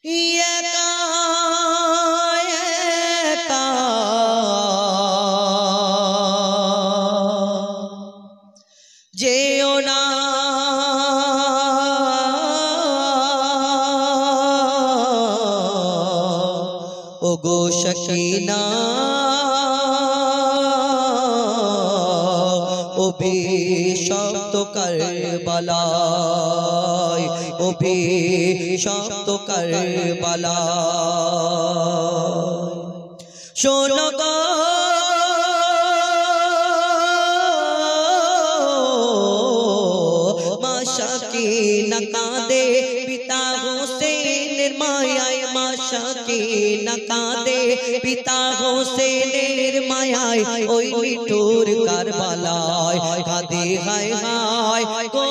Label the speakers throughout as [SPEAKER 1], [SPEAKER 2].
[SPEAKER 1] একা একা যেও না ওগো সখিনা ও বেশব্দ কারবালায় ও বেশব্দ কারবালায় শোনো গো মা সখিনা কাঁদে পিতা হোসেনের মায়ায় মা সখিনা কাঁদে পিতা হোসেনের মায়ায় ওই মিঠুর কারবালায় কাঁদে হায় হায় গো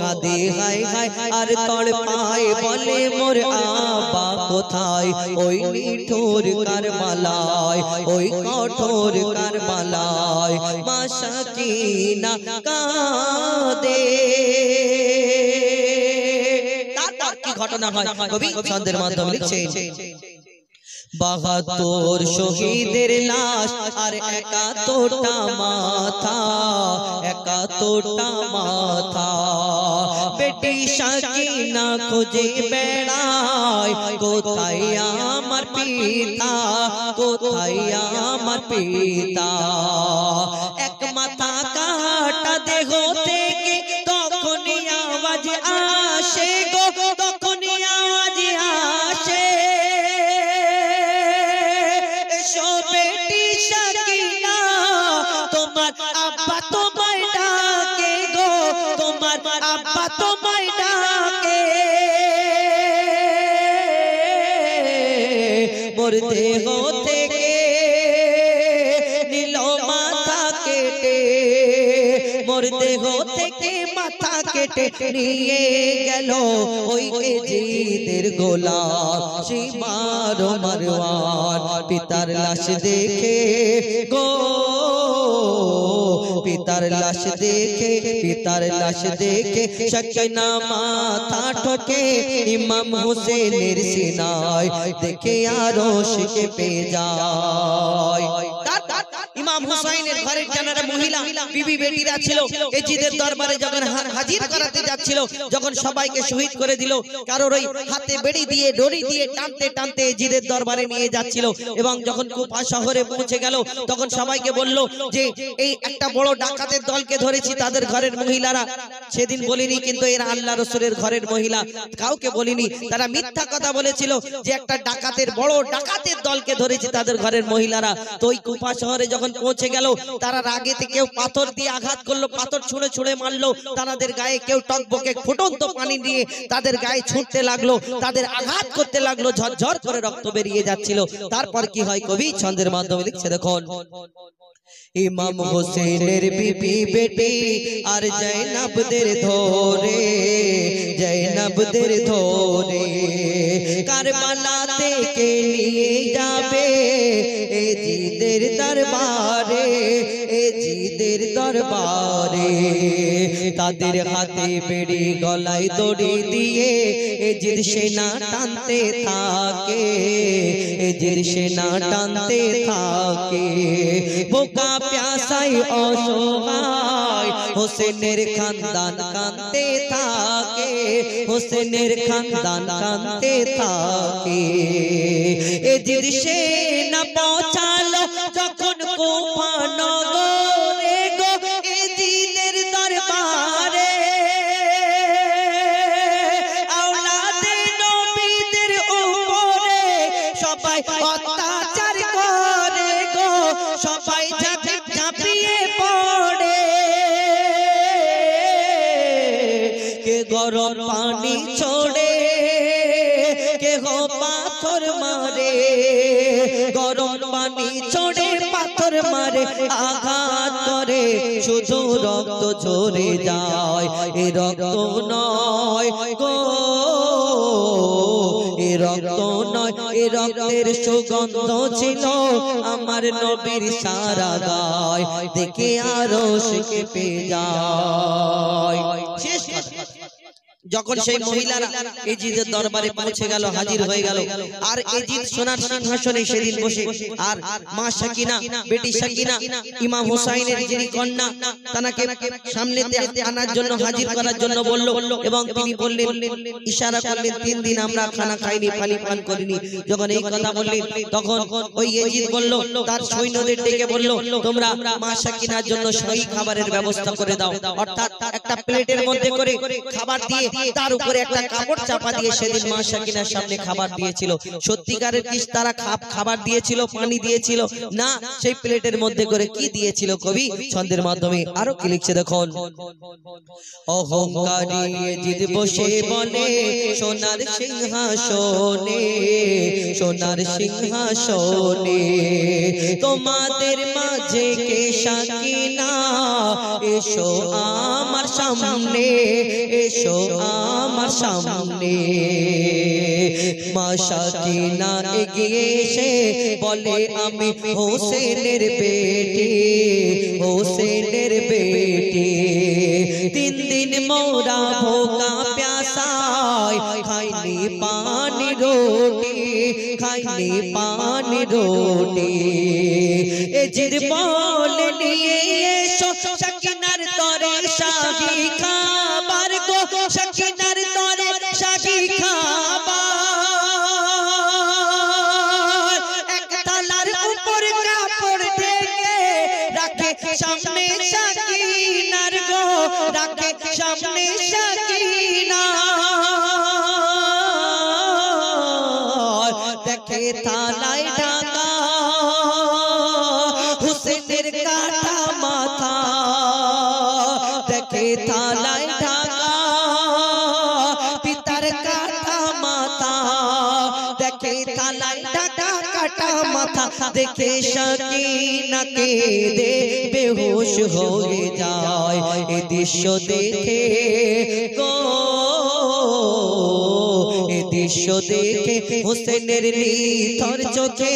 [SPEAKER 1] কাঁদে হায় হায় আর তড়পায় বলে মোর আব্বা কোথায় ওই মিঠুর কারবালায় ওই কঠোর কারবালায় মা সখিনা কাঁদে। তারপর কি ঘটনা হয় কবি ছন্দের মাধ্যমে লিখছেন ৭২ শহীদের লাশ আর ৭১টা মাথা ৭১টা মাথা বেটি সখিনা খুঁজে বেড়ায় কোথায় আমার পিতা কোথায় আমার পিতা এক মাথা কাটা দেহ থেকে তখনই আওয়াজ আসে গো তখনই আওয়াজ আসে বেটি সখিনা তোমার আব্বা তোমায় ডাকে গো তোমার আব্বা তোমায় ডাকে মোর দেহ থেকে নিল মাথা কেটে মোর দেহ থেকে মাথা কেটে নিয়ে গেল ওই এজিদের গোলাম সীমার মারওয়ান পিতার লাশ দেখে গো পিতার লাশ দেখে সখিনা মাথা ঠোকে ইমাম হোসেনের সিনায় দেখে আরশ কেঁপে যায়। ইমাম হুসাইনের ঘরের জানারা মহিলা বিবি বেটিরা ছিল এজিদের দরবারে যখন হাজির করাতে যাচ্ছিল যখন সবাইকে শহীদ করে দিল কারোর ওই হাতে বেড়ি দিয়ে দড়ি দিয়ে টানতে টানতে এজিদের দরবারে নিয়ে যাচ্ছিল এবং যখন কুফা শহরে পৌঁছে গেল তখন সবাইকে বলল যে এই একটা বড় ডাকাতের দলকে ধরেছি তাদের ঘরের মহিলারা সেদিন বলিনি কিন্তু এরা আল্লাহ রাসূলের ঘরের মহিলা কাউকে বলিনি তারা মিথ্যা কথা বলেছিল যে একটা ডাকাতের বড় ডাকাতের দলকে ধরেছি তাদের ঘরের মহিলারা। তো ওই কুফা শহরে যখন পৌঁছে গেল তারা রাগেতে কেউ পাথর দিয়ে আঘাত করলো পাথর ছুঁড়ে ছুঁড়ে মারলো তাদের গায়ে কেউ টকবকে ফুটন্ত পানি দিয়ে তাদের গায়ে ছুঁড়তে লাগলো তাদের আঘাত করতে লাগলো ঝরঝর করে রক্ত বেরিয়ে যাচ্ছিল। তারপর কি হয় কবি ছন্দের মাধ্যমে লিখছে দেখুন ইমাম হোসেনের বিবি বেটি আর জয়নবদের ধরে কারবালা থেকে নিয়ে যাবে এজিদের দরবারে তাদের হাতে বেড়ি গলায় দড়ি দিয়ে এজিদ সেনা টানতে থাকে বোকা প্যাসাই অসহায় হোসেনের খানদান কাঁদতে থাকে এজিদ সেনা পৌঁছালো যখন কুফা নগরে গো এজিদের দরবারে আওলাদে নবীদের উপরে সবাই অত্যাচার করে গো সবাই ঝাঁপিয়ে পড়ে কে গরম পানি ছোড়ে কে গো পাথর মারে গরম পানি ছোড়ে পাথর মারে আঘাত করে শুধু রক্ত ঝরে যায় এ রক্ত নয় গো এ রক্ত নয় এ রক্তের সুগন্ধ ছিল আমার নবীর সারা গায় দেখে আরশ কেঁপে যায়। শেষ যখন সেই মহিলারা এজিদের দরবারে পৌঁছে গেল, হাজির হয়ে গেল, আর এজিদ সোনার সিংহাসনে সেদিন বসে, আর মা সাকিনা, বেটি সাকিনা, ইমাম হুসাইনের যিনি কন্যা, তাকে সামনেতে আনার জন্য, হাজির করার জন্য বলল, এবং তিনি বললেন, ইশারা করলেন, 3 দিন আমরা খানা খাইনি, পানি পান করিনি। যখন এই কথা বললেন, তখন ওই এজিদ বলল, তার সৈন্যদের ডেকে বলল, তোমরা মা সাকিনার জন্য সহি খাবারের ব্যবস্থা করে দাও। অর্থাৎ একটা প্লেটের মধ্যে করে খাবার দিয়ে তার উপরে একটা কাপড় চাপা দিয়ে সেদিন মা সাকিনার সামনে খাবার দিয়েছিল। সত্যিকারের কি তারা খাবার দিয়েছিল, পানি দিয়েছিল? না, সেই প্লেটের মধ্যে করে কি দিয়েছিল? কবি ছন্দের মাধ্যমে আরো কি লিখছে দেখুন। অহংকারী এজিদ বসে বলে, সোনার সিংহাসনে, সোনার সিংহাসনে তোমাদের মাঝে কে সাকিনা, এসো আমার সামনে, এসো আমার সামনে। মা সাকিনা এগিয়ে এসে বলে, আমি হোসেনের বেটি, হোসেনের বেটি। 3 দিন মোরা ভোকা প্যাসায়, খাইনি পানি রুটি, খাইনি পানি রুটি। এজিদ বলে, নিয়ে এসো সাকিনার তরে শাহী খাবার গো, সাকিনার তরে শাহী খাবার। এক থালার উপর কাপড় ঢেকে রাখে সামনে সাকিনার গো, রাখে সামনে সাকিনা। দেখে থালায় ঢাকা হুসেনের কাটা মাথা, দেখে থালায় ঢাকা পিতার কাটা মাথা, দেখে থালায় ঢাকা কাটা মাথা। দেখে সাকিনা কেঁদে বেহুশ হয়ে যায়। এ দৃশ্য দেখে গো, এ দৃশ্য দেখে হোসেনের নিথর চোখে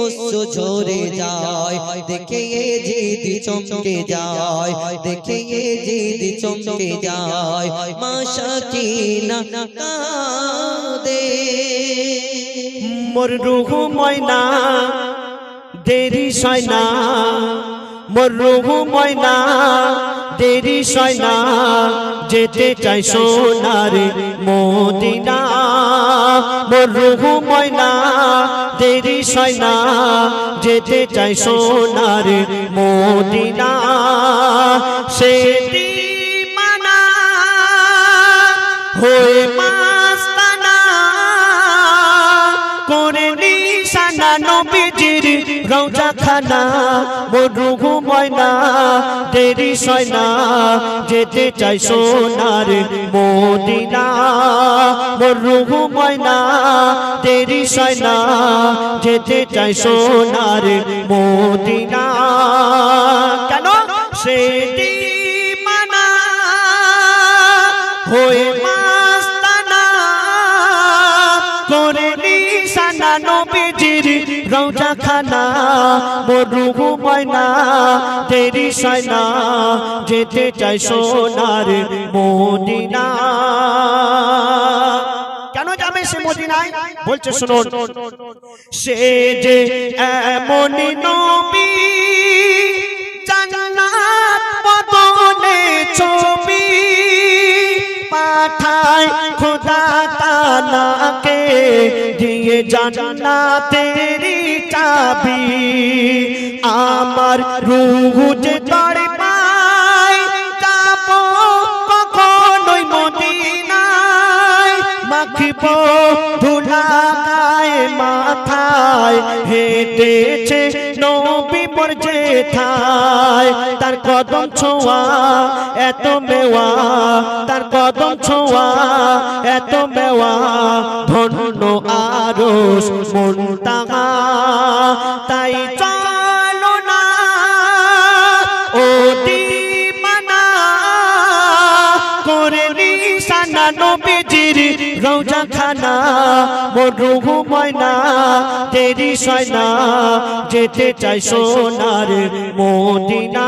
[SPEAKER 1] অশ্রু ঝরে যায়। দেখে এজিদ চমকে যায়, দেখে এজিদ চমকে যায়। মা সাকিনা কাঁদে।
[SPEAKER 2] মোর রূহ ময়না দেরি সয় না, মোর রূহ ময়না দেরি সয় না, যেতে চাই সোনার মদিনা। মোর রূহ ময়না দেরি সয় না, যেতে চাই সোনার মদিনা। সে দিওয়ানা হয়ে মাস্তানা করে নিশানা নবীজির রওজা খানা। মোর রূহ ময়না দেরি সয় না, যেতে চাই সোনার মদিনা। মোর রূহ ময়না দেরি সয় না, যেতে চাই সোনার মদিনা। কেন? সে দিওয়ানা হয়ে মাস্তানা করে নিশানা নবীজির রওজা খানা। মোর রূহ ময়না দেরি সয় না, যেতে চাই সোনার মদিনা। কেন যাবে সে মদিনায়? বলছে শুনুন। সে যে এমনই নবী, জান্নাত বদনে ছবি, পাঠায় খোদা তাআলাকে দিয়ে জান্নাতেরি চাবি। আমার রূহ যে তড় পায়, যাব কখনোই মদিনায়। মাখিব ধুলা গায়ে মাথায়, হেঁটেছে নবী মোর যেথায়। তার কদম ছোঁয়া এত মেওয়া, তার কদম ছোঁয়া এত মেওয়া। ধন্য আরশ মুনতাহা, তাই চলো না ও দিওয়ানা করে নিশানা নবীজির রওজা খানা। মোর রূহ ময়না দেরি সয় না, যেতে চাই সোনার মদিনা।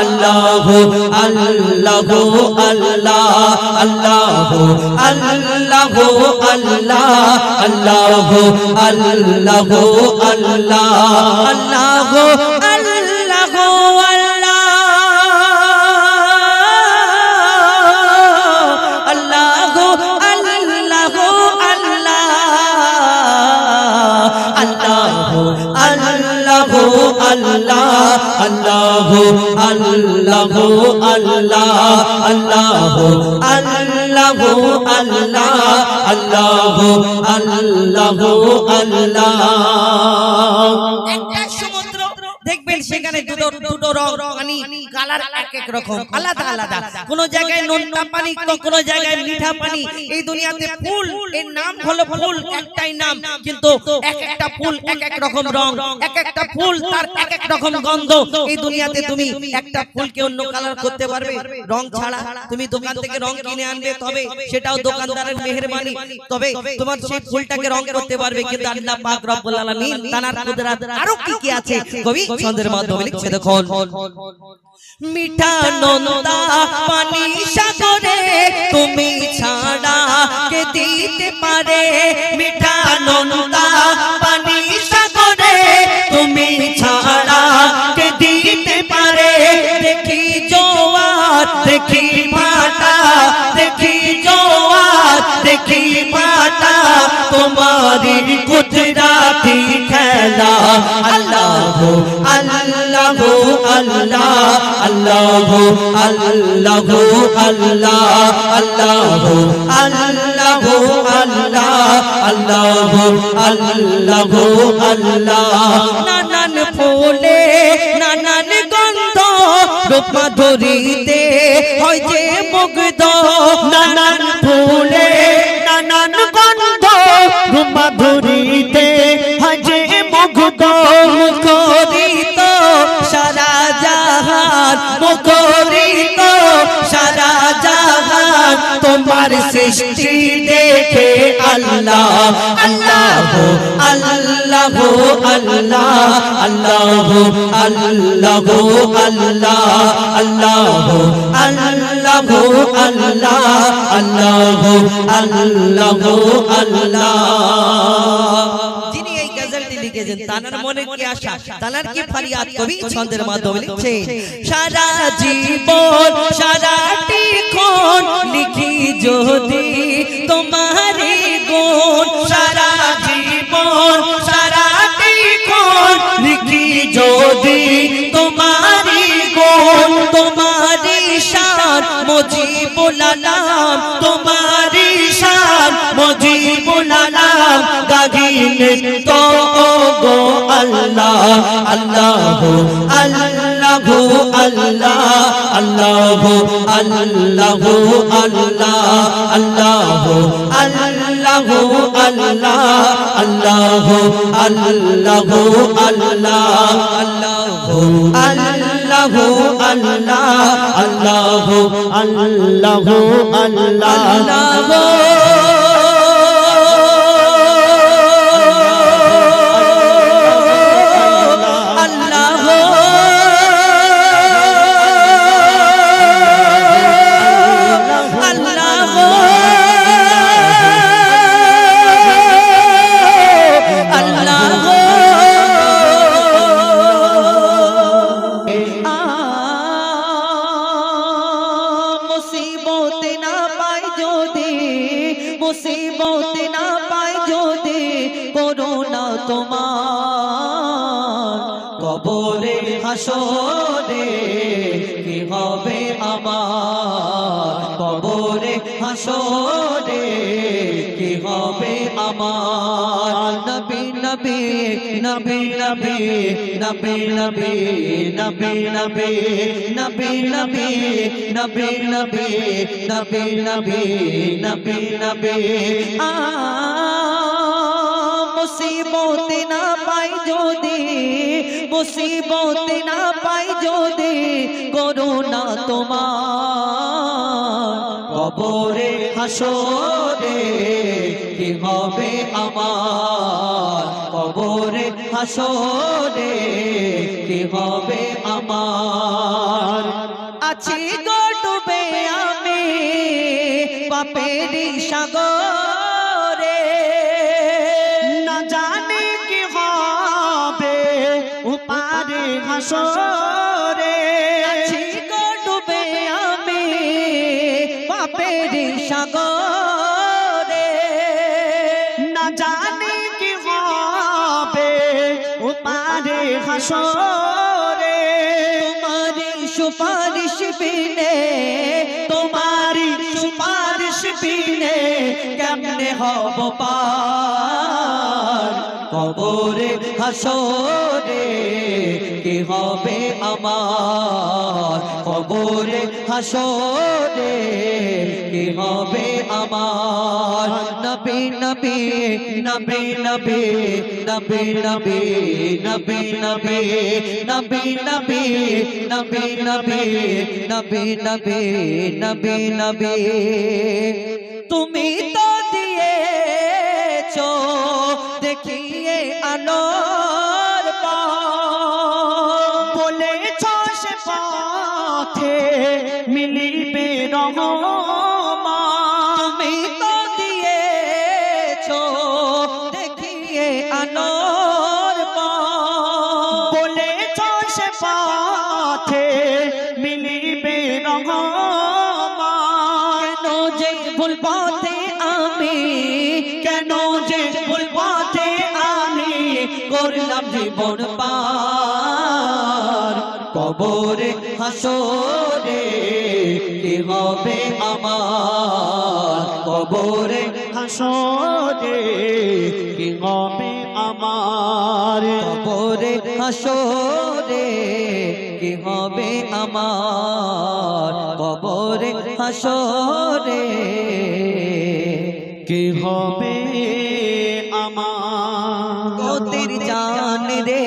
[SPEAKER 1] अल्लाह अल्लाह अल्लाह अल्लाह अल्लाह अल्लाह अल्लाह अल्लाह अल्लाह अल्लाह अल्लाह अल्लाह अल्लाह अल्लाह अल्लाह अल्लाह अल्लाह দেখবেন সেখানে দুটো রং পানি কালার এক এক রকম আলাদা আলাদা কোন জায়গায় নোনতা পানি তো কোন জায়গায় মিঠা পানি এই দুনিয়াতে ফুল এর নাম হলো ফুল একটাই নাম কিন্তু এক একটা ফুল এক এক রকম রং এক একটা ফুল তার এক এক রকম গন্ধ এই দুনিয়াতে তুমি একটা ফুলকে অন্য কালার করতে পারবে রং ছাড়া তুমি দোকান থেকে রং কিনে আনবে তবে সেটাও দোকানদারের মেহেরবানি তবে তোমার সেই ফুলটাকে রং করতে পারবে কিন্তু আল্লাহ পাক রব্বুল আলামিন তার কুদরত আরো কি কি আছে কবি ছন্দের মাধ্যমে লিখছে দেখুন মিঠা নোনতা পানি সাগরে তুমি ছাড়া কে দিতে পারে মিঠা নোনতা পানি সাগরে তুমি ছাড়া কে দিতে পারে দেখি জোয়ার দেখি ভাটা দেখি জোয়ার দেখি ভাটা তোমারি কুদরতি খেলা আল্লাহ আল্লাহ আল্লাহ अल्लाह अल्लाह अल्लाह अल्लाह अल्लाह अल्लाह अल्लाह अल्लाह नानान फूले नानान गंध रूप माधुरीते হয় যে মুগ্ধ নানান ফুলে নানান গন্ধ রূপ মাধুরীতে হয় যে মুগ্ধ মুখরিত সারা জাহান মুখরিত সারা জাহান তোমার সৃষ্টি দেখে আল্লাহ আল্লাহ আল্লাহ আল্লাহ আল্লাহ আল্লাহ আল্লাহ আল্লাহ আল্লাহ আল্লাহ আল্লাহ যিনি এই গজলটি লিখেছেন তানার মনে কি আশা তানার কি ফরিয়াদ কবি ছন্দের মাধ্যমে লিখছে সারা জীবন সারাটি ক্ষণ লিখি যদি তোমারে গুণ সারা জীবন সারাটি ক্ষণ লিখি যদি তোমারে গুণ তোমারি শান মুজিবুল আলাম তোমারি শান মুজিবুল আলাম গাহিনে তো গো আল্লাহ আল্লাহ আল্লাহ আল্লাহ আল্লাহ আল্লাহ আল্লাহ আল্লাহ আল্লাহ আল্লাহ মুসিবত না পাই যদি করোনা তোমার কবরে হাসরে কি হবে আমার কবরে হাসরে কি হবে আমার নবী নবী নবী নবী নবী নবী নবী নবী নবী নবী নবী নবী নবী নবী নবী নবী মুসিবত না পাই যদি মুসিবত না পাই যদি করোনা তোমার কবরে হাসরে কি হবে আমার কবরে হাসরে কি হবে আমার। আছি গো ডুবে আমি পাপেরই সাগরে,
[SPEAKER 2] না জানি কি হবে উপারে হাসরে।
[SPEAKER 1] আছি গো ডুবে আমি পাপেরই সাগরে,
[SPEAKER 2] না জানি কি হবে উপারে হাসরে।
[SPEAKER 1] তোমারি সুপারিশ বিনে, তোমারি সুপারিশ বিনে কেমনে হব পার। কবরে হাসরে কি হবে আমার, কবরে হাসরে কি হবে আমার। নবী নবী নবী নবী নবী নবী নবী নবী নবী নবী নবী নবী নবী নবী নবী নবী। তুমি তো দিয়েছো দেখিয়ে আলোর পথ,
[SPEAKER 2] বলেছ সে পথে মিলিবে রহমত।
[SPEAKER 1] তুমি তো দিয়েছো দেখিয়ে আলোর পথ,
[SPEAKER 2] বলেছ সে পথে মিলিবে রহমত।
[SPEAKER 1] কেন যে ভুল পথে আমি, কেন যে ভুল পথে আমি করলাম জীবন পার। কবরে হাসরে কি হবে আমার, কবরে
[SPEAKER 2] হাসরে কি হবে আমার।
[SPEAKER 1] কবরে হাসরে কি হবে আমার, কবরে হাসরে
[SPEAKER 2] কি হবে আমার।
[SPEAKER 1] গোতের জান রে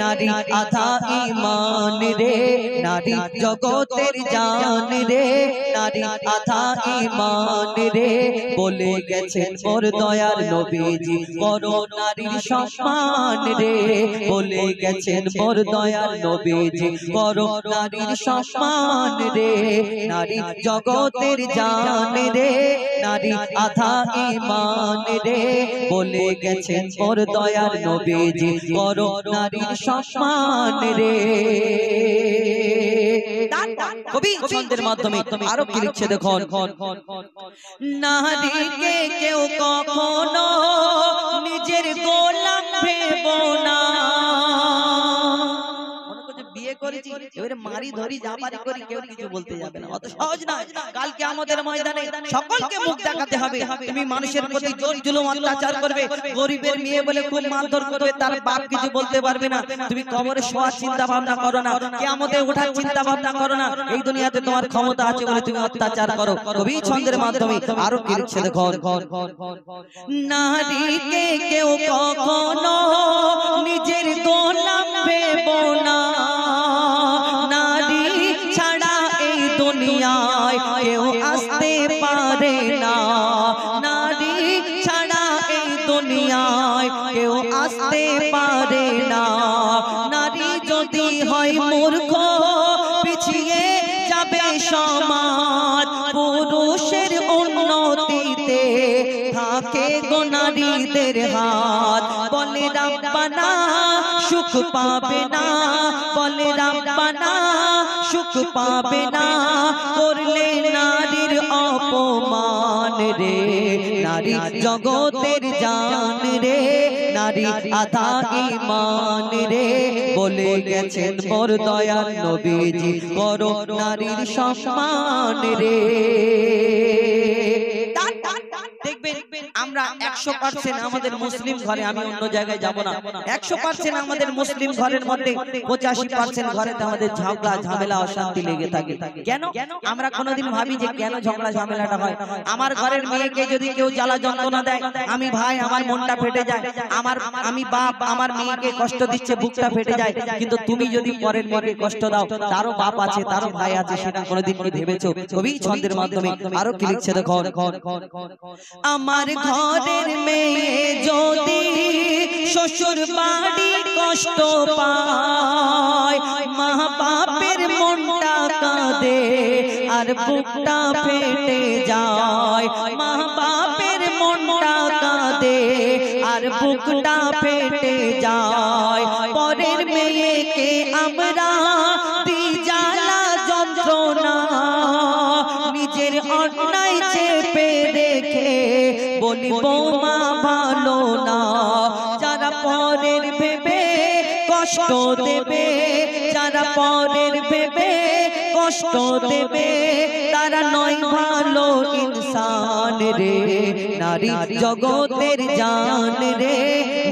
[SPEAKER 1] নারী আধা ঈমান রে, নারী জগতের জান রে নারী আধা ঈমান রে। বলে গেছেন মোর দয়ার নবীজি করো নারীর সম্মান রে, বলে গেছেন মোর দয়ার নবীজি করো নারীর সম্মান রে। নারী জগতের জান রে নারী আধা ঈমান রে, বলে গেছেন মোর দয়ার নবীজি করো নারীর সম্মান রে। কবি ছন্দের মাধ্যমে আরো কি লিখছে দেখুন। নারীকে কেউ কখনো নিজের গোলাম ভেবো না। বিয়ে করেছি এবারে মারি ধরি জাপারি করি কেউ কিছু বলতে যাবে না, অত সহজ না। কালকে আমাদের ময়দানে সকলকে মুখ দেখাতে হবে। তুমি মানুষের প্রতি জোর জুলুম অত্যাচার করবে, গরিবের মেয়ে বলে খুব মারধর করবে, তার বাপ কিছু বলতে পারবে না। তুমি কবরে শোয়ার চিন্তা ভাবনা করো না, কিয়ামতে ওঠার চিন্তা ভাবনা করো না। এই দুনিয়াতে তোমার ক্ষমতা আছে বলে তুমি অত্যাচার করো। কবি ছন্দের মাধ্যমে আরো কি লিখছে দেখো। নারীকে কেউ কখনো নিজের গোলাম ভেবো না, নারী ছাড়া এই দুনিয়ায় কেউ আসতে পারে না, নারী ছাড়া এই দুনিয়ায় কেউ আসতে পারে না। নারী যদি হয় মূর্খ পিছিয়ে যাবে সমাজ, পুরুষের উন্নতিতে থাকে গো নারীদের হাত। বলে রাব্বানা সুখ পাবে না, বলে রাব্বানা সুখ পাবে না, করলে নারীর অপমান রে। নারী জগতের জান রে নারী আধা ঈমান রে, বলে গেছেন মোর দয়ার নবীজি করো নারীর সম্মান রে। দেখবেন আমরা 100% আমাদের মুসলিম ঘরে, আমি অন্য জায়গায় যাব না, 100% আমাদের মুসলিম ঘরের মধ্যে 85% ঘরেতে আমাদের ঝগড়া ঝামেলা অশান্তি লেগে থাকে। কেন? আমরা কোনোদিন ভাবি যে কেন ঝগড়া ঝামেলাটা হয়? আমার ঘরের মেয়েকে যদি কেউ জ্বালা যন্ত্রণা দেয়, আমি ভাই আমার মনটা ফেটে যায়, আমি বাপ আমার মেয়েকে কষ্ট দিচ্ছে বুকটা ফেটে যায়। কিন্তু তুমি যদি পরের মেয়েকে কষ্ট দাও, তারও বাপ আছে তারও ভাই আছে, সেটা কোনোদিন কি ভেবেছো? কবি ছন্দের মাধ্যমে আরো কি লিখছে দেখো। আমার ঘরের মেয়ে যদি শ্বশুর বাড়ি কষ্ট পায়, মা বাপের মনটা কাঁদে আর বুকটা ফেটে যায়, মা বাপের মনটা কাঁদে আর বুকটা ফেটে যায়। পরের মেয়েকে আমরা দিই জ্বালা যন্ত্রণা, নিজের অন্যায় চেপে রেখে বলি বৌমা ভালো না। যারা পরের ভেবে কষ্ট দেবে, যারা পরের ভেবে কষ্ট দেবে, তারা নয় ভালো ইনসান রে। নারী জগতের জান রে,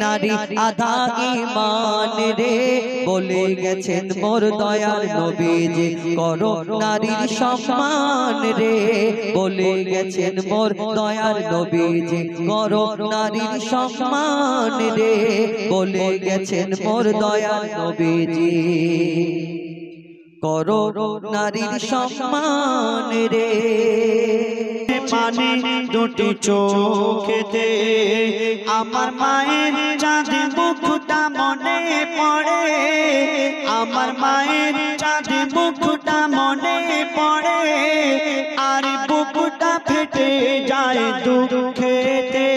[SPEAKER 1] নারী আধা ঈমান রে। বলে গেছেন মোর দয়ার নবীজি করো নারীর সম্মান রে। বলে গেছেন মোর দয়ার নবীজি করো নারীর সম্মান রে। বলে গেছেন মোর দয়ার নবীজি করো নারীর সম্মান রে।
[SPEAKER 2] পানি দুটি চোখেতে আমার মায়ের চাঁদ মুখটা মনে পড়ে, আমার মায়ের চাঁদ মুখটা মনে পড়ে, আর বুকটা ফেটে যায় দুঃখেতে।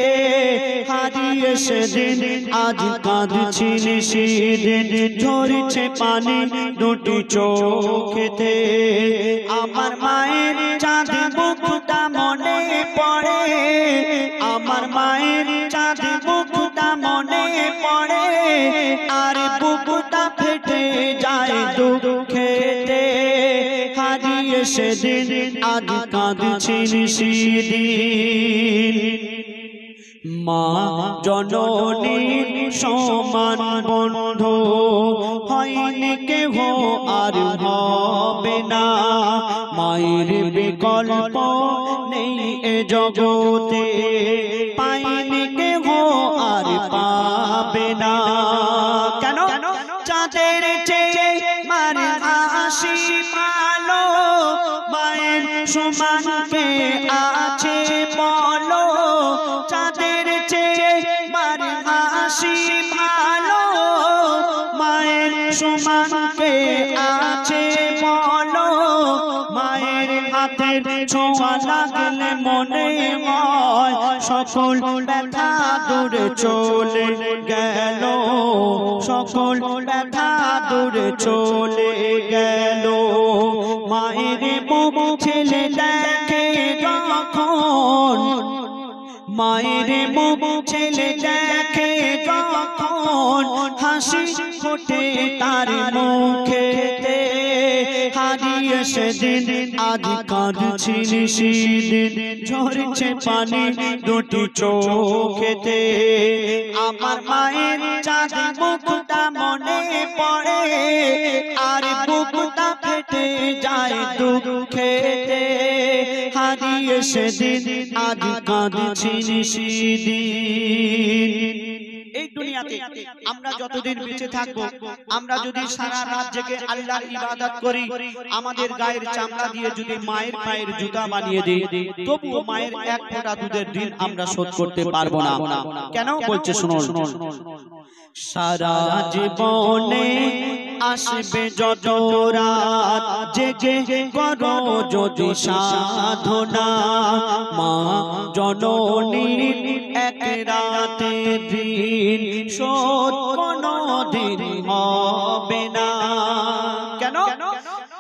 [SPEAKER 2] হারিয়ে সেদিন আজ কাঁদছি সেদিন, ঝরছে পানি দুটি চোখেতে আমার মায়ের চাঁদ মুখটা মনে পড়ে, আমার মায়ের চাঁদ মুখটা মনে পড়ে, আর বুকটা ফেটে যায় দুঃখেতে। হারিয়ে সেদিন আজ কাঁদছি সেদিন। মা জননীর সমান বন্ধু হয়নি কেহ আর হবে না, মায়ের বিকল্প নেই এ জগতে, পায়নি কেহ আর পাবে না। কেন? চাঁদের চেয়ে মার হাসি ভালো, মায়ের সমান কে আছে বলো। চাঁদের চেয়ে মার হাসি ভালো, মায়ের সমান কে আছে বলো। মায়ের হাতের ছোঁয়া লাগলে মনে হয় সকল ব্যথা দূরে চলে গেল, সকল ব্যথা দূরে চলে গেল। মায়ের মুখ ছেলে দেখে যখন, মায়ের মুখ ছেলে দেখে যখন, হাসি ফোটে তার মুখেতে। হারিয়ে সেদিন আজ কাঁদছি সেদিন, ঝরছে পানি দুটি চোখেতে আমার মায়ের চাঁদ মুখটা মনে পড়ে, আর বুকটা ফেটে যায় দুঃখেতে। হারিয়ে সেদিন আজ কাঁদছি সেদিন। এই দুনিয়াতে আমরা যতদিন বেঁচে থাকবো, আমরা যদি সারা রাত জেগে আল্লাহর ইবাদত করি, আমাদের গায়ের চামড়া দিয়ে যদি মায়ের পায়ের জুতা বানিয়ে দিই, তবুও মায়ের এক ফোঁটা দুধের ঋণ আমরা শোধ করতে পারবো না। কেন বলছে শুনুন। সারা জীবনে আসবে যত রাত, জেগে করো যদি সাধনা, মা জননীর এক রাতে দিন শোধ কোনদিন হবে না। কেন?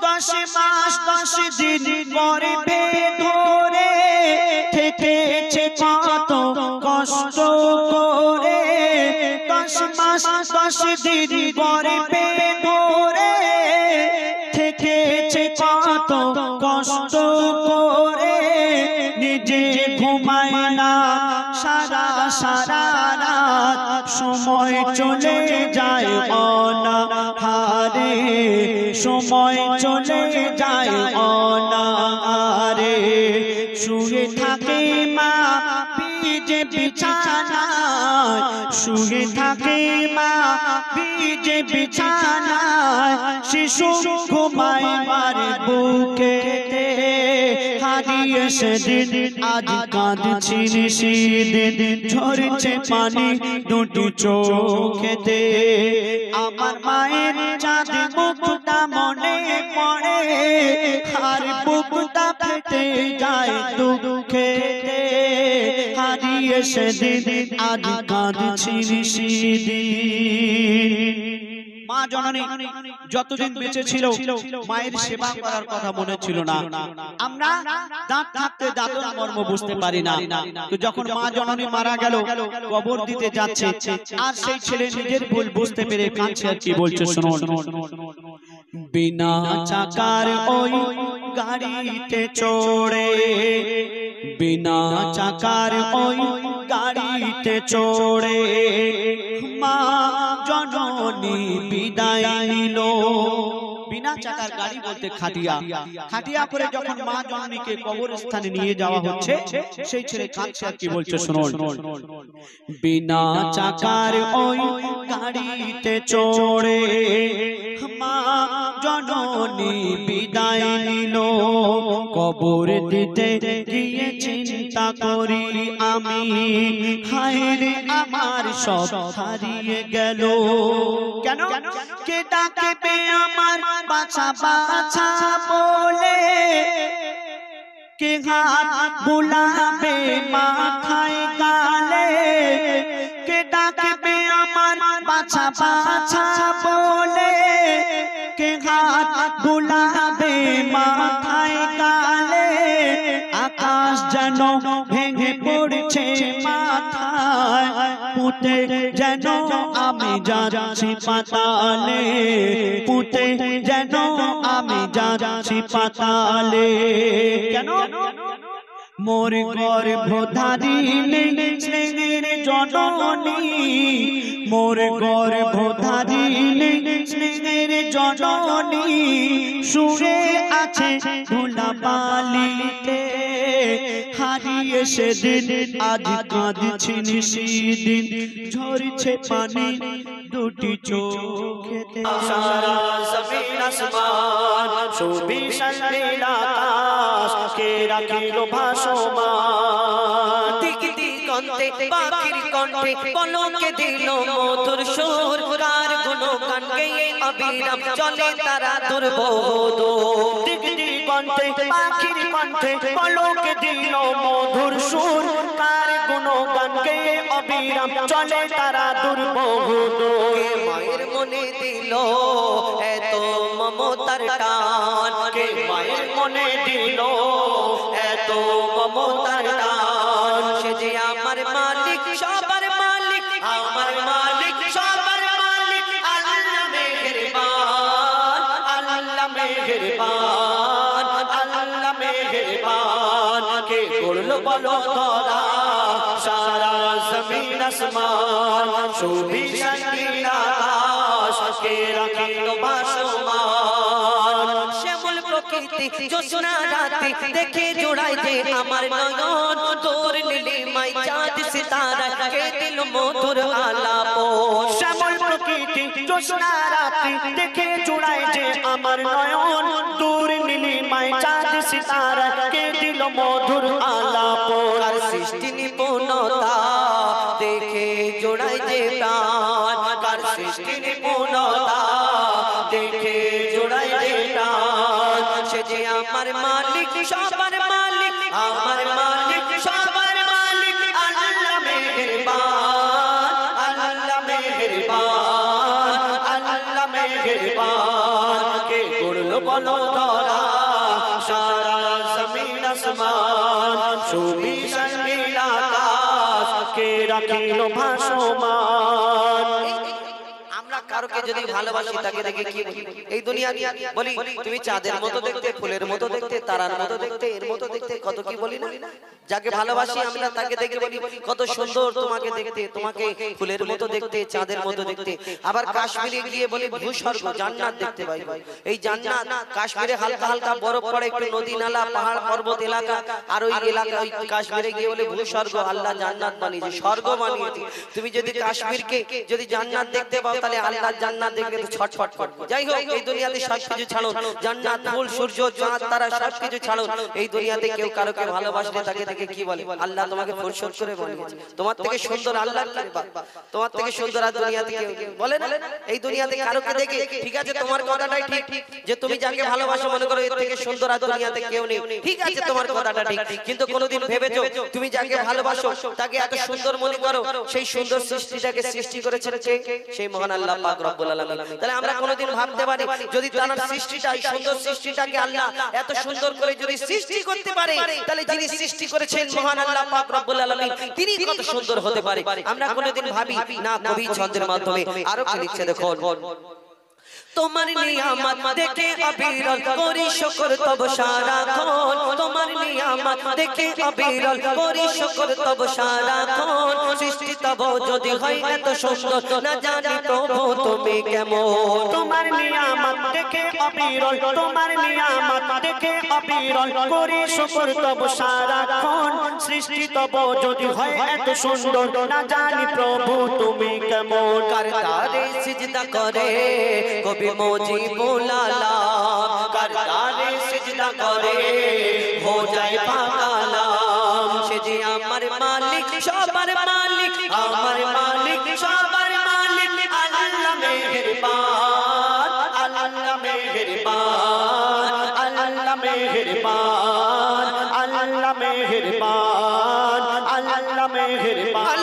[SPEAKER 2] 10 মাস 10 দিন গর্ভে ধরে থেকেছে কত কষ্ট করে, 10 মাস 10 দিন গর্ভে ধরে থেকেছে কত কষ্ট করে, নিজে ঘুমায় না সারা সারা রাত, সময় চলে যায় অনাহারে, সময় চলে যায় অনাহারে। শুয়ে থাকে মা ভিজে বিছানায়, শুয়ে থাকে মা ভিজে বিছানায়, শিশু ঘুমায় মার বুকেতে। হারিয়ে সেদিন আজ কাঁদছি নিশিদিন ঝরছে পানি দুটি চোখেতে আমার মায়ের চাঁদ মুখটা মনে পড়ে আর বুকটা ফেটে যায় দুঃখেতে হারিয়ে সেদিন আজ কাঁদছি নিশিদিন মা জননী যতদিন বেঁচে ছিল মায়ের সেবা করার কথা মনে ছিল না আমরা দাঁত থাকতে দাঁতের মর্ম বুঝতে পারি না তো যখন মা জননী মারা গেল কবর দিতে যাচ্ছে আর সেই ছেলে নিজের ভুল বুঝতে পেরে কাঁদছে আর কি বলছে শুনুন বিনা চাকার ওই গাড়িতে চড়ে বিনা চাকার ওই গাড়িতে চড়ে মা জননী বিদায় নিল বিনা চাকার গাড়ি বলতে খাটিয়া খাটিয়া করে যখন মা জননীকে কবরস্থানে নিয়ে যাওয়া হচ্ছে সেই ছেলে কাঁদছে আর কি বলছে শুনুন বিনা চাকার ওই গাড়িতে চড়ে মা জননী বিদায় নিল কবর দিতে গিয়ে চিন্তা করি আমি হায় রে আমার সব হারিয়ে গেল কেন কে ডাকবে আমার বাছা বাছা বলে কে হাত বুলাবে মাথায় গালে কে ডাকবে আমার বাছা বাছা বলে কে হাত বুলাবে মাথায় গালে আকাশ যেন ভেঙে পড়ছে মাথায় পুঁতে যেন আমি যাচ্ছি পাতালে পুঁতে যেন আমি যাচ্ছি পাতালে কেন মোর গর্ভধারিণী স্নেহের জননী মোর গর্ভধারিণী স্নেহের জননী শুয়ে আছে ধুলাবালিতে হারিয়ে সেদিন আজ কাঁদছি নিশিদিন ঝরছে পানি দুটি চোখেতে সারা জমিন আসমান সুবিশাল নীল আকাশ কে রাখিল ভাসমান
[SPEAKER 1] দিক দিগন্তে পাখির কণ্ঠে পলকে দিল মধুর সুর কার গুণগান গেয়ে অবিরাম চলে তারা দুর্বোধ
[SPEAKER 2] দিক দিগন্তে পাখির কণ্ঠে পলকে দিল মধুর সুর কার গুণগান গেয়ে অবিরাম চলে তারা দুর্বোধ
[SPEAKER 1] কে মায়ের মনে দিল এত মমতার টান কে মায়ের মনে দিল এত মমতার টান সে যে আমার মালিক সবার মালিক আমার মালিক সবার মালিক আল্লাহ মেহেরবান আল্লাহ মেহেরবান আল্লাহ মেহেরবান কে করলো বলো ধরা সারা জমিন আসমান সুবিশাল নীল আকাশ কে রাখিল ভাসমান শ্যামল প্রকৃতি জ্যোৎস্না রাতে দেখে জোড়ায় যে আমার নয়ন তোর নীলিমায় চাঁদ সিতারা কে দিল মধুর আলাপন
[SPEAKER 2] শ্যামল প্রকৃতি জ্যোৎস্না রাতে দেখে জোড়ায় যে আমার নয়ন দূর নীলিমায় চাঁদ সিতারা কে দিল মধুর আলাপন
[SPEAKER 1] আর সৃষ্টি নিপুণতা দেখে জোড়ায় যে প্রাণ কার সৃষ্টি নিপুণতা দেখে জোড়ায় যে প্রাণ সে যে আমার মালিক সবার মালিক আমার মালিক সবার মালিক আল্লাহ মেহেরবান আল্লাহ মেহেরবান আল্লাহ মেহেরবান কে করলো বলো ধরা সারা জমিন আসমান সুবিশাল নীল আকাশ কে রাখিল ভাসমান আমরা কারোকে যদি ভালোবাসি তাকে দেখে কি এই দুনিয়া বলি তুমি চাঁদের মতো দেখতে ফুলের মতো দেখতে তারার মতো দেখতে এর মতো দেখতে কত কি বলি না যাকে ভালোবাসি আমরা তাকে দেখে বলি কত সুন্দর তোমাকে দেখতে তোমাকে ফুলের মতো দেখতে চাঁদের মতো দেখতে আবার কাশ্মীরে গিয়ে বলি ভূস্বর্গ জান্নাত দেখতে পাই এই জান্নাত কাশ্মীরে হালকা হালকা বরফ পড়ে একটু নদী নালা পাহাড় পর্বত এলাকা আর ওই এলাকা ওই কাশ্মীরে গিয়ে বলে ভূস্বর্গ আল্লাহ জান্নাত বানিয়েছে স্বর্গ বানিয়েছে তুমি যদি কাশ্মীরকে যদি জান্নাত দেখতে পাও তাহলে আল্লাহ আল্লাহর জান্নাত দেখলে তো ছটফট করবে। যাই হোক, এই দুনিয়াতে সবকিছু ছাড়ো, জান্নাত, ফুল, সূর্য, চাঁদ, তারা সবকিছু ছাড়ো। এই দুনিয়াতে কেউ কারোকে ভালোবাসলে তাকে দেখে কি বলে? আল্লাহ তোমাকে ফুরসত করে বানিয়েছে, তোমার থেকে সুন্দর আল্লাহ কি বাবা, তোমার থেকে সুন্দর আর দুনিয়াতে কেউ বলে না। এই দুনিয়াতে কারোকে দেখে, ঠিক আছে তোমার কথাটাই ঠিক যে তুমি যাকে ভালোবাসো মনে করো এর থেকে সুন্দর আর দুনিয়াতে কেউ নেই, ঠিক আছে তোমার কথাটা ঠিক, কিন্তু কোনোদিন ভেবেছো তুমি যাকে ভালোবাসো তাকে এত সুন্দর মনে করো? সেই সুন্দর সৃষ্টিটাকে সৃষ্টি করেছেন কে? সেই মহান আল্লাহ পাক রব্বুল আলামিন। তাহলে আমরা কোনোদিন ভাবতে পারি যদি তার সৃষ্টিটা, এই সুন্দর সৃষ্টিটাকে আল্লাহ এত সুন্দর করে যদি সৃষ্টি করতে পারে, তাহলে যিনি সৃষ্টি করেছেন মহান আল্লাহ পাক রব্বুল আলামিন তিনি কত সুন্দর হতে পারে? আমরা কোনোদিন ভাবি না? কবি ছন্দের মাধ্যমে আরো কি লিখছে দেখো, তোমার নিয়ামত দেখে অবিরল করি শুকর তব সারাক্ষণ, তোমার নিয়ামত দেখে অবিরল করি শুকর তব সারাক্ষণ, সৃষ্টি তব যদি হয় এত সুন্দর না জানি প্রভু তুমি কেমন।
[SPEAKER 2] তোমার নিয়ামত দেখে অবিরল, তোমার নিয়ামত দেখে অবিরল করি শুকর তব সারাক্ষণ, সৃষ্টি তব যদি হয় এত সুন্দর না জানি প্রভু তুমি কেমন।
[SPEAKER 1] করতারে সিজদা করে কবি মুজিবুল আলাম, করতারে সিজদা করে हो जाए পাকালাম, সে যে আমার মালিক সবার মালিক, আমার মালিক সবার মালিক, আল্লাহ মেহেরবান, আল্লাহ মেহেরবান,
[SPEAKER 2] আল্লাহ মেহেরবান, আল্লাহ মেহেরবান, আল্লাহ মেহেরবান।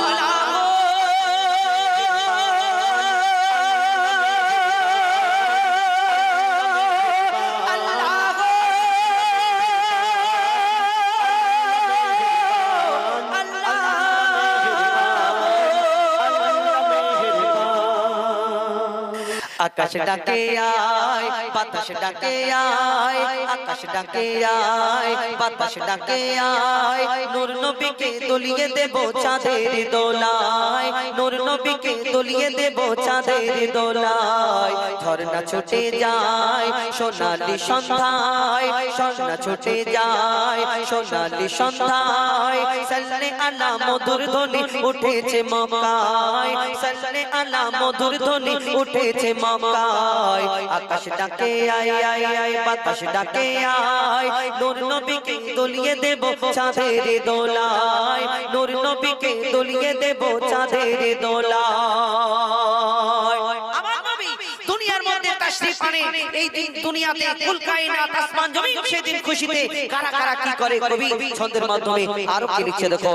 [SPEAKER 1] আকাশ ডাকে আয়, বাতাস ডাকে আয়, আকাশ ডাকে আয়, বাতাস ডাকে আয়, নূর নবীকে তলিয়ে দেব চাঁদের দোলায়, নূর নবীকে তলিয়ে দেব চাঁদের দোলায়, ঝর্ণা ছুটে যায় সোনালি সন্ধ্যায়, ঝর্ণা ছুটে যায় সোনালি সন্ধ্যায়, সাল্লে আলা মধুর ধ্বনি উঠেছে মক্কায়, সাল্লে আলা মধুর ধ্বনি উঠেছে মক্কায়, আকাশ ডাকে আয় আয় আয়, বাতাস ডাকে আয়, নূর নবীকে তলিয়ে দেব চাঁদের দোলায়, নূর নবীকে তলিয়ে দেব চাঁদের দোলায়। আমার নবী দুনিয়ার মধ্যে তাশরীফ আনে, এই দিন দুনিয়াতে কুল কায়নাত আসমান জমিন সেদিন খুশিতে কারা কারা কি করে? কবি ছন্দের মাধ্যমে আরো কি লিখছে দেখো,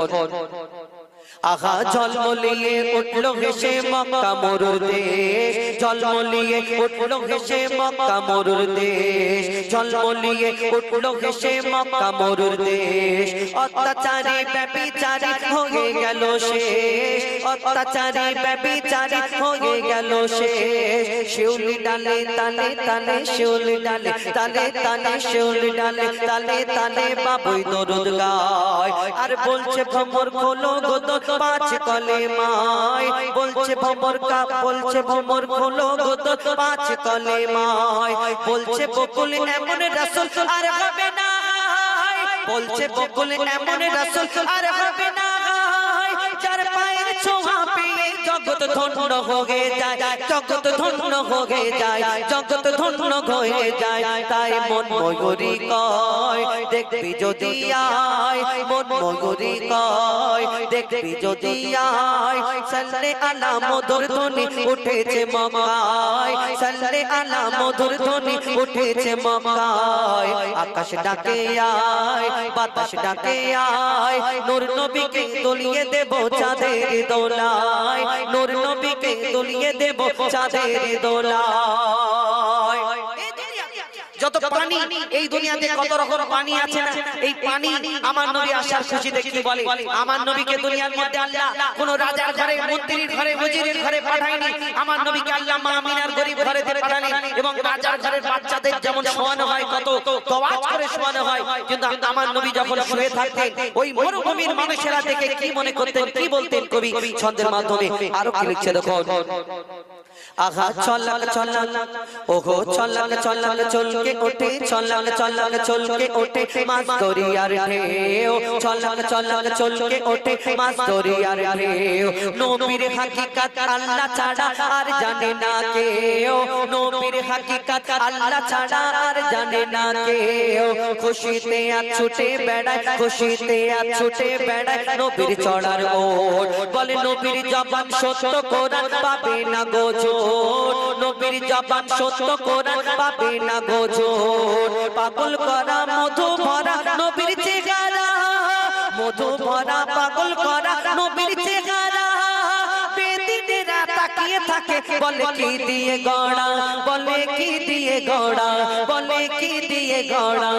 [SPEAKER 1] আহা ঝলমলিয়ে উঠলো হেসে মক্কা মরুর দেশ, ঝলমলিয়ে উঠলো হেসে মক্কা মরুর দেশ, ঝলমলিয়ে উঠলো হেসে মক্কা মরুর দেশ, অত্যাচারী ব্যভিচারী হয়ে গেল শেষ, অত্যাচারী ব্যভিচারী হয়ে গেল শেষ, শিউলি ডালে তালে তালে শিউলি ডালে তালে তালে শিউলি ডালে তালে তালে বাবুই দরুদ গায়, আর বলছে ভ্রমর খোলো গো পাঁচ কলেমায়, বলছে ভ্রমর কা, বলছে ভ্রমর খোলো গো পাঁচ কলেমায়, বলছে বকুল এমন রাসূল আর হবে না, বলছে বকুল এমন রাসূল আর হবে না, যার পায়ের ছোঁয়া পেয়ে জগৎ ধন্য হয়ে যায়, জগৎ ধন্য হয়ে যায়, জগৎ ধন্য হয়ে যায়, তাই মন ময়ূরী কয় দেখবি যদি আয়, মন ময়ূরী কয় দেখবি যদি আয়, সাল্লে আলা মধুর ধ্বনি উঠেছে মক্কায়, সাল্লে আলা মধুর ধ্বনি উঠেছে মক্কায়, আকাশ ডাকে আয়, বাতাস ডাকে আয়, নূর নবীকে তলিয়ে দেব চাঁদের দোলায়, নূর নবীকে তলিয়ে দেব চাঁদের দোলায়। যত পানি এই দুনিয়াতে কত রকম পানি আছে না, এই পানি আমার নবী আসার খুশিতে কি বলে? আমার নবীকে দুনিয়ার মধ্যে আল্লাহ কোন রাজার ঘরে, মন্ত্রীর ঘরে, উজিরের ঘরে পাঠায়নি, আমার নবীকে আল্লাহ মা আমিনার গরিব ঘরেতে পাঠালেন, এবং রাজার ঘরের বাচ্চাদের যেমন শোয়ানো হয় কত তওয়াজ করে শোয়ানো হয়, কিন্তু আমার নবী যখন শুয়ে থাকতেন ওই মরুভূমির মানুষেরা দেখে কি মনে করতেন, কি বলতেন? কবি ছন্দের মাধ্যমে আরো কি লিখছে দেখো, आगा चलक चलक ओहो चलक चलक चल के उठे चलक चलक चल के उठे मास्तरियार ढेउ चलक चलक चल के उठे मास्तरियार ढेउ नबीर हकीकत अल्लाह छाड़ा আর জানে না কেউ নবীর হकीकत अल्लाह छाड़ा আর জানে না কেউ খুশিতে আজ ছুটে বেড়ায় খুশিতে আজ ছুটে বেড়ায় নবীর চড়ার ওট বলে নবীর জবান সত্য কোরআন পাবে না গোজো নবীর জবান সত্য কোরআন পাবে না গোজোর পাগল করা মধু ভরা নবীর চেহারা মধু ভরা পাগল করা নবীর চেহারা বেদিনেরা তাকিয়ে থাকে বলে কি দিয়ে গড়া বলে কি দিয়ে গড়া বলে কি দিয়ে গড়া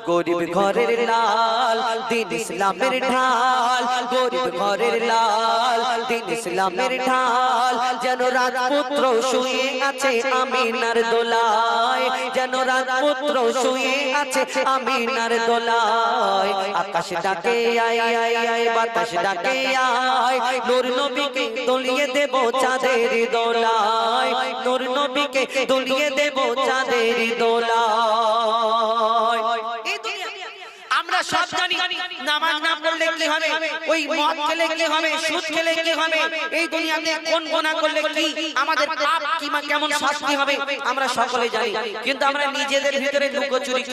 [SPEAKER 1] গরিব ঘরের লাল দিন ইসলামের ঢাল গরিব ঘরের লাল দিন ইসলামের ঢাল যেন রাজপুত্র শুয়ে আছে আমিনার দোলায় যেন রাজপুত্র শুয়ে আছে আমিনার দোলায় আকাশ ডাকে আয় আয় আয় বাতাস ডাকে আয় নূর নবীকে দলিয়ে দেব চাঁদের দোলায় নূর নবীকে দলিয়ে দেব চাঁদের দোলায় আমরা সব জানি নামাজ না পড়লে কি হবে ওই মদ খেলে কি হবে সুদ খেলে কি হবে এই দুনিয়াতে কোন গুনাহ করলে কি আমাদের পাপ কি কেমন শাস্তি হবে আমরা সকলে জানি কিন্তু আমরা নিজেদের ভিতরে লুকোচুরি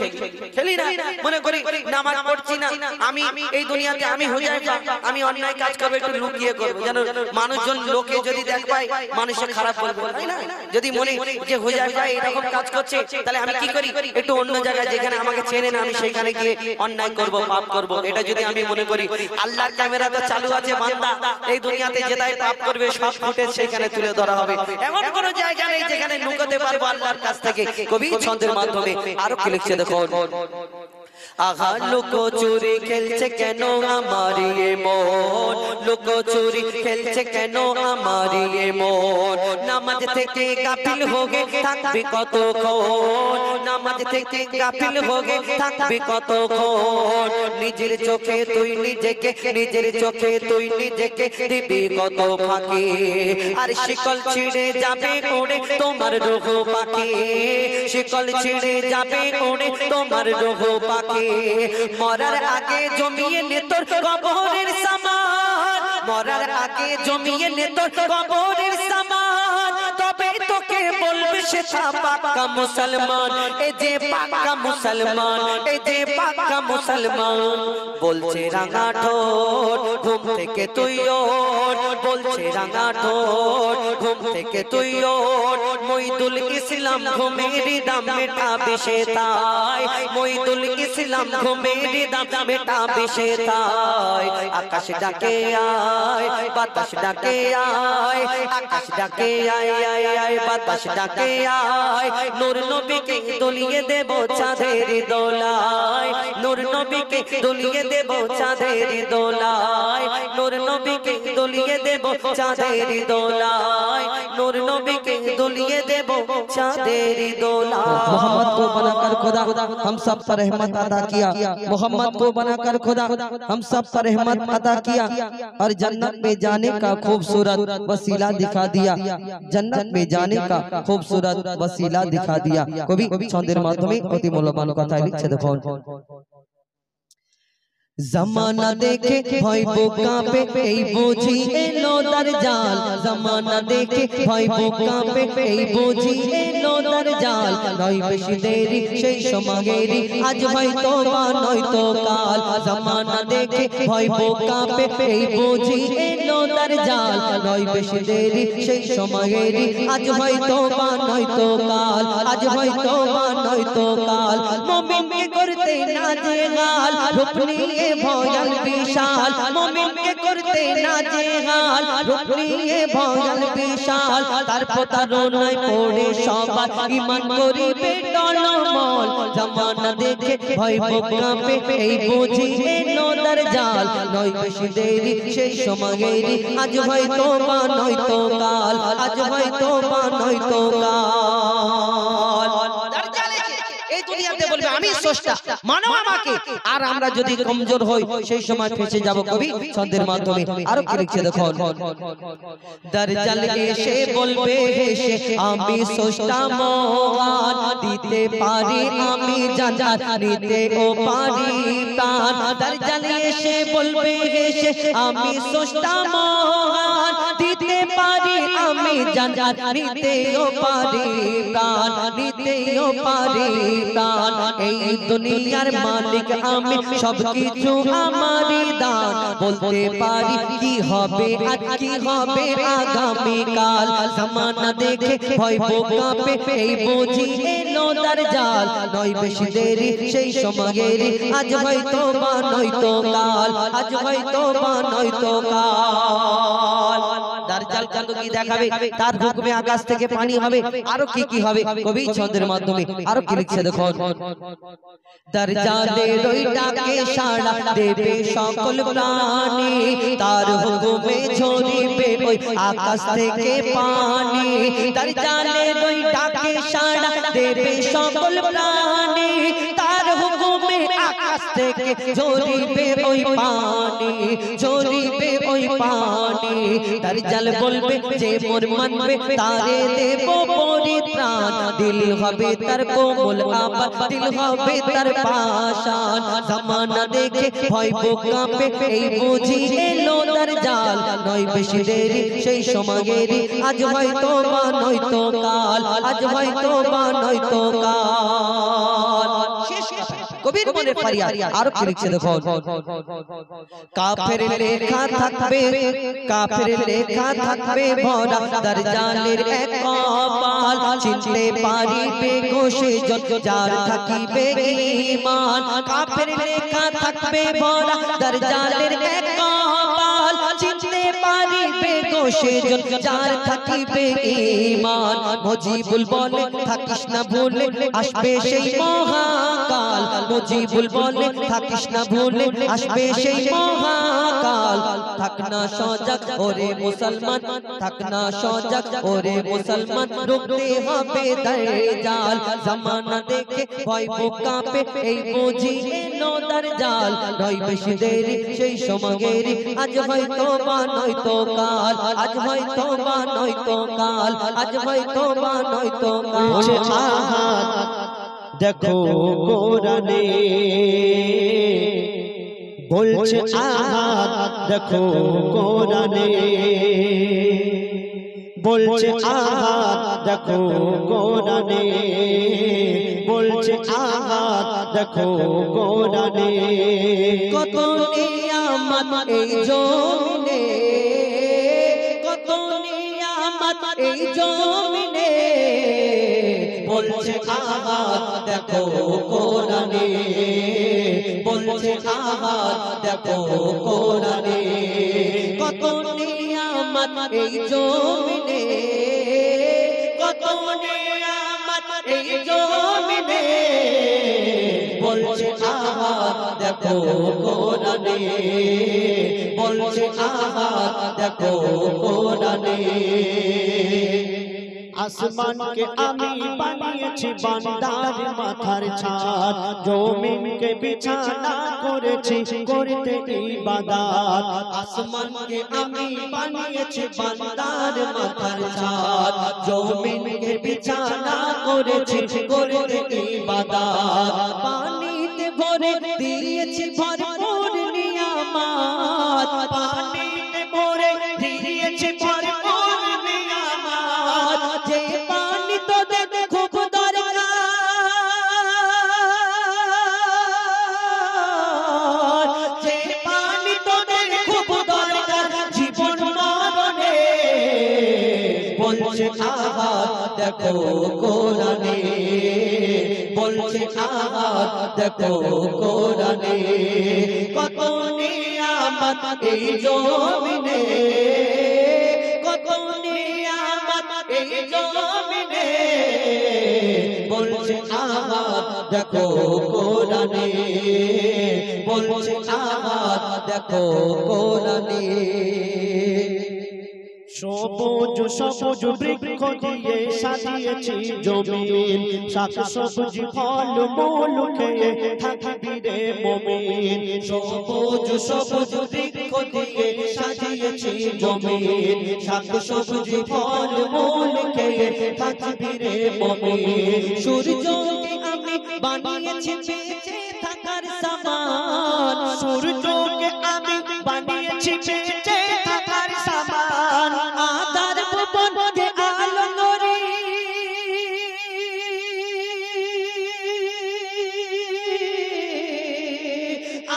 [SPEAKER 1] খেলি না মনে করি নামাজ পড়ছি না আমি এই দুনিয়াতে আমি হুজাইফা আমি অন্যায় কাজ করব একটু লুকিয়ে করব যেন মানুষজন লোকে যদি দেখ পায় মানুষে খারাপ বলবে তাই না যদি মনে যে হুজাইফা এরকম কাজ করছে তাহলে আমি কি করি একটু অন্য জায়গায় যেখানে আমাকে চেনে না আমি সেখানে গিয়ে অন্যায় করব পাপ করব এটা যদি আমি মনে করি আল্লাহর ক্যামেরা তো চালু আছে বান্দা এই দুনিয়াতে যেটাই পাপ করবে সব ফুটেজ সেখানে তুলে ধরা হবে এমন কোন জায়গা নেই যেখানে লুকাতে পারবো আল্লাহর কাছ থেকে কবি ছন্দের মাধ্যমে আরো কি লিখছে দেখো আহা লুকো চুরি খেলছে কেন আমার এ মন লুকো চুরি খেলছে কেন আমার এ মন নামাজ থেকে গাফিল হোগে থাকবি কতক্ষণ নামাজ থেকে গাফিল হোগে থাকবি কতক্ষণ নিজের চোখে তুই নিজেকে নিজের চোখে তুই নিজেকে দিবি কত ফাঁকি আর শিকল ছিঁড়ে যাবে উড়ে তোমার রূহ পাখি শিকল ছিঁড়ে যাবে উড়ে তোমার রূহ পাখি মরার আগে জমিয়ে নে তোর কবরের সামান মরার আগে জমিয়ে নে তোর কবরের সামান তবে তোকে বলবে সেটা পাক্কা মুসলমান এই যে পাক্কা মুসলমান এই যে পাক্কা মুসলমান বলছে রাঙা ঠোঁট ঘুম থেকে তুই ওঠ বলছে রাঙা ঠোঁট ঘুম থেকে তুই ওঠ মইদুল ইসলাম ঘুমের দাম মেটাবে সে তাই মইদুল ইসলাম ঘুমের দাম মেটাবে সে তাই আকাশ ডাকে আয় বাতাস ডাকে আয় আকাশ ডাকে আয় আয় আয় বাতাস ডাকে আয় নূর নবীকে দলিয়ে দেব চাঁদের দোলায় নূর নবীকে দলিয়ে দেব চাঁদের দোলায় নূর নবীকে দলিয়ে দেব চাঁদের দোলায় নূর নবীকে দলিয়ে দেব চাঁদের দোলায়
[SPEAKER 3] मोहम्मद को बनाकर खुदा हम सब पर रहमत अदा किया मोहम्मद को बनाकर खुदा हम सब पर रहमत अदा किया और जन्नत में जाने का खूबसूरत वसीला दिखा दिया जन्नत में जाने का खूबसूरत वसीला दिखा दिया कवि छंদের মাধ্যমে অতি মূল্যবান কথা লিখছে দেখুন जमाना देखे भय बोका पे এই বুঝি এলো দরজাল जमाना देखे भय बोका पे এই বুঝি এলো দরজাল নয় বেশি দেরি সেই সমাগেরি আজ হয়তো বা নয়তো কাল जमाना देखे भय बोका पे এই বুঝি এলো দরজাল নয় বেশি দেরি সেই সমাগেরি আজ হয়তো বা নয়তো কাল আজ হয়তো বা নয়তো কাল মুমিন কে করতে না জেহাল রূপ নিয়ে ভয়াল বিশাল মুমিন কে করতে না জেহাল রূপ নিয়ে ভয়াল বিশাল তার প্রতারণায় পড়ে সবাই ঈমান করিবে টলমল জামানা দেখে ভয় কাঁপে এই বুঝি এলো দরজাল নয় বেশি দেরি সেই সমাগেরি আজ হয়তো বা নয়তো কাল আজ হয়তো বা নয়তো কাল
[SPEAKER 1] দরজালে এই দুনিয়াতে বলবে আমি স্রষ্টা, মানো আমাকে। আর আমরা যদি কমজোর হই সেই সময় ফেঁসে যাব কবি ছন্দের মাধ্যমে। আরো কি লিখছে দেখুন, দরজাল এসে বলবে হেসে আমি স্রষ্টা মহান, দিতে পারি আমি জান্নাত, নিতে ও পারি প্রাণ। দরজাল এসে বলবে হেসে আমি স্রষ্টা মহান, দিতে পারি আমি জান্নাত, নিতে ও পারি প্রাণ, নিতে ও পারি প্রাণ। এই দুনিয়ার মালিক আমি, সবকিছু আমারই দান। বলতে পারি কি হবে আজ কি হবে আগামী কাল। জামানা দেখে ভয় কাঁপে এই বুঝি এলো দাজ্জাল, নয় বেশি দেরি সেই সময়েরই আজ হয়তো বা নয়তো কাল, আজ হয়তো বা নয়তো কাল। দাজ্জাল কাকে কি দেখাবে, তার হুকুমে আকাশ থেকে পানি হবে, আরো কি কি হবে কবি ছন্দের মাধ্যমে। আরো কি লিখছে দেখুন, দাজ্জালের ওই ডাকে সাড়া দেবে সকল প্রাণী, তার হুকুমে ঝরিবে ওই আকাশ থেকে পানি। দাজ্জালের ওই ডাকে সাড়া দেবে সকল প্রাণী, তার হুকুমে আকাশ থেকে ঝরিবে ওই পানি, ঝরিবে ওই পানি। দাজ্জাল বলবে যে মোর মানবে তারে দেব পরিত্রাণ, দিল হবে তার কোমল আবার, দিল হবে তার পাষাণ। জামানা দেখে ভয় কাঁপে এই বুঝি এলো দাজ্জাল, নয় বেশি দেরি সেই সময়েরই আজ হয়তো বা নয়তো কাল, আজ হয়তো বা নয়তো কাল। শেষ কবির মনে ফারিয়াদ। আর কি লিখছে দেখো, কাফের লেখা থাকবে, কাফের লেখা থাকবে ভরা দাজ্জালের এক কপাল, চিনতে পারিবে কোষে যার থাকিবে ঈমান। কাফের লেখা থাকবে ভরা দাজ্জালের এক কপাল, চিনতে পারিবে কোষে যার থাকিবে ঈমান। মুজিবুল বলে থাকিস না ভুলে আসবে সেই মহাকাল, মুজিবুল বলে থাকিস না ভুলে আসবে সেই মহাকাল। থাক না সজাগ ওরে মুসলমান, থাক না সজাগ ওরে মুসলমান, রুখতে হবে দাজ্জাল। জামানা দেখে ভয় কাঁপে এই বুঝি এলো দাজ্জাল, নয় বেশি দেরি সেই সময়েরই আজ হয়তো বা নয়তো কাল, আজ হয়তো বা নয়তো কাল, আজ হয়তো বা নয়তো কাল।
[SPEAKER 2] দেখো কোরআনে বলছে আহাদ, দেখো কোরআনে বলছে আহাদ, দেখো কোরআনে বলছে আহাদ, দেখো কোরআনে।
[SPEAKER 1] কত নিয়ামত এই জমিনে, কত নিয়ামত এই জমিনে, বলছে আহাদ দেখো কোরআনে, বলছে আহাদ দেখো কোরআনে। কত নিয়ামত এই জমিনে, কত নিয়ামত এই জমিনে, বলছে আহাদ দেখো কোরআনে, বলছে আহাদ দেখো কোরআনে।
[SPEAKER 2] আসমানকে আমি বানিয়েছি বান্দার মাথার ছাদ, জমিনকে বিছানা করেছি করতে ইবাদত।
[SPEAKER 1] আসমানকে আমি বানিয়েছি বান্দার মাথার ছাদ, জমিনকে বিছানা করেছি করতে ইবাদত। পানিতে ভরে দিয়েছি ভরপুর নিয়ামত, পানিতে ভরে দিয়েছি ভরপুর নিয়ামত। যে পানি তোদের খুব দরকার, যে পানি তোদের খুব দরকার জীবন মরণে, বলছে আহাদ দেখো কোরআনে, বলছে আহাদ দেখো কোরআনে। কত নিয়ামত এই জমিনে, কত নিয়ামত এই জমিনে, বলছে আহাদ দেখো কোরআনে, বলছে আহাদ দেখো কোরআনে।
[SPEAKER 2] সবুজ সবুজ বৃক্ষ দিয়ে সাজিয়েছি জমিন, শাক সবজি ফল মূল খেয়ে থাকবি রে মুমিন।
[SPEAKER 1] সবুজ সবুজ বৃক্ষ দিয়ে সাজিয়েছি জমিন, শাক সবজি ফল মূল খেয়ে থাকবি রে মুমিন। সূর্যকে আমি বানিয়েছি বেঁচে থাকার সামান,
[SPEAKER 2] সূর্যকে আমি বানিয়েছি বেঁচে থাকার সামান।
[SPEAKER 1] আধার ভুবনকে আলো করে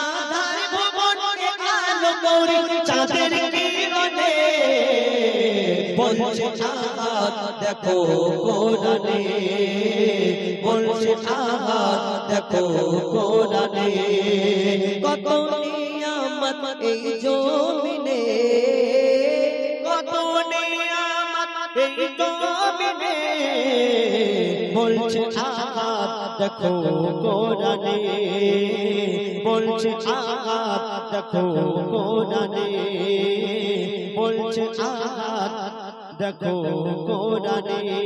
[SPEAKER 1] আধার ভুবনকে আলো করে চাঁদের কিরণে বলছে আহাদ দেখো কোরআনে, বলছে আহাদ দেখো কোরআনে। কত নিয়ামত এই জমিনে,
[SPEAKER 2] কত নিয়ামত এই জমিনে, বলছে আহাদ দেখো কোরআনে, বলছে আহাদ দেখো কোরআনে, বলছে আহাদ দেখো কোরআনে।